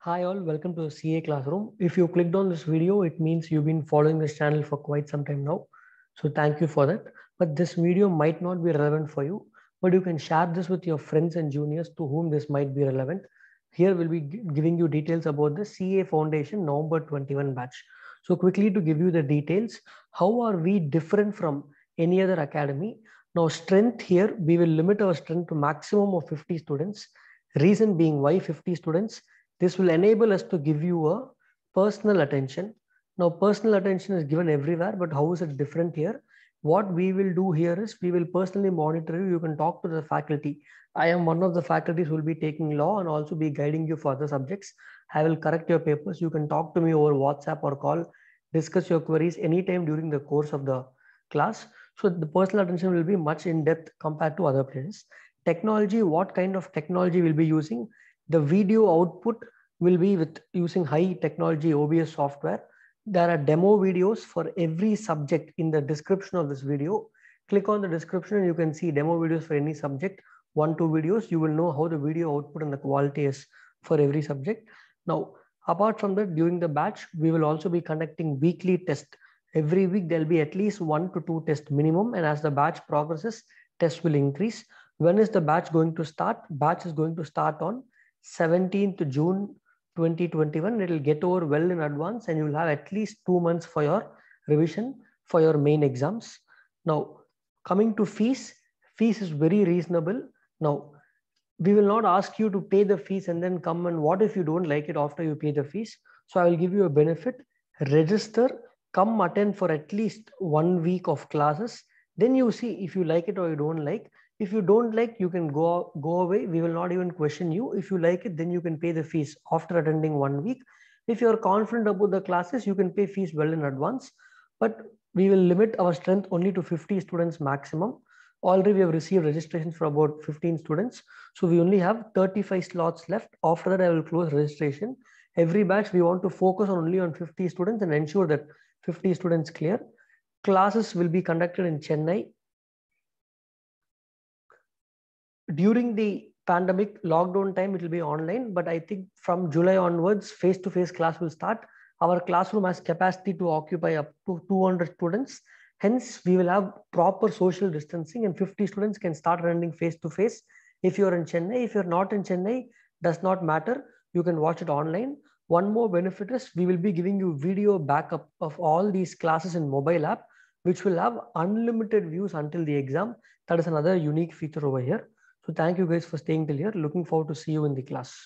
Hi all, welcome to the CA Classroom. If you clicked on this video, it means you've been following this channel for quite some time now. So thank you for that. But this video might not be relevant for you, but you can share this with your friends and juniors to whom this might be relevant. Here we'll be giving you details about the CA Foundation November 21 batch. So quickly to give you the details, how are we different from any other academy? Now strength here, we will limit our strength to maximum of 50 students. Reason being why 50 students? This will enable us to give you a personal attention. Now, personal attention is given everywhere, but how is it different here? What we will do here is we will personally monitor you. You can talk to the faculty. I am one of the faculties who will be taking law and also be guiding you for other subjects. I will correct your papers. You can talk to me over WhatsApp or call, discuss your queries anytime during the course of the class. So the personal attention will be much in depth compared to other places. Technology, what kind of technology we'll be using? The video output will be with using high technology OBS software. There are demo videos for every subject in the description of this video. Click on the description and you can see demo videos for any subject. 1-2 videos, you will know how the video output and the quality is for every subject. Now, apart from that, during the batch, we will also be conducting weekly tests. Every week, there'll be at least 1 to 2 tests minimum. And as the batch progresses, tests will increase. When is the batch going to start? Batch is going to start on 17th June 2021. It will get over well in advance and you will have at least 2 months for your revision for your main exams. Now, coming to fees is very reasonable. Now, we will not ask you to pay the fees and then come and what if you don't like it after you pay the fees? So I will give you a benefit. Register, come attend for at least 1 week of classes. Then you see if you like it or you don't like. If you don't like, you can go away. We will not even question you. If you like it, then you can pay the fees after attending 1 week. If you are confident about the classes, you can pay fees well in advance. But we will limit our strength only to 50 students maximum. Already we have received registrations for about 15 students. So we only have 35 slots left. After that, I will close registration. Every batch, we want to focus only on 50 students and ensure that 50 students clear. Classes will be conducted in Chennai. During the pandemic lockdown time, it will be online, but I think from July onwards, face-to-face class will start. Our classroom has capacity to occupy up to 200 students. Hence, we will have proper social distancing and 50 students can start attending face-to-face. If you're in Chennai, if you're not in Chennai, does not matter. You can watch it online. One more benefit is we will be giving you video backup of all these classes in mobile app, which will have unlimited views until the exam. That is another unique feature over here. So thank you guys for staying till here. Looking forward to see you in the class.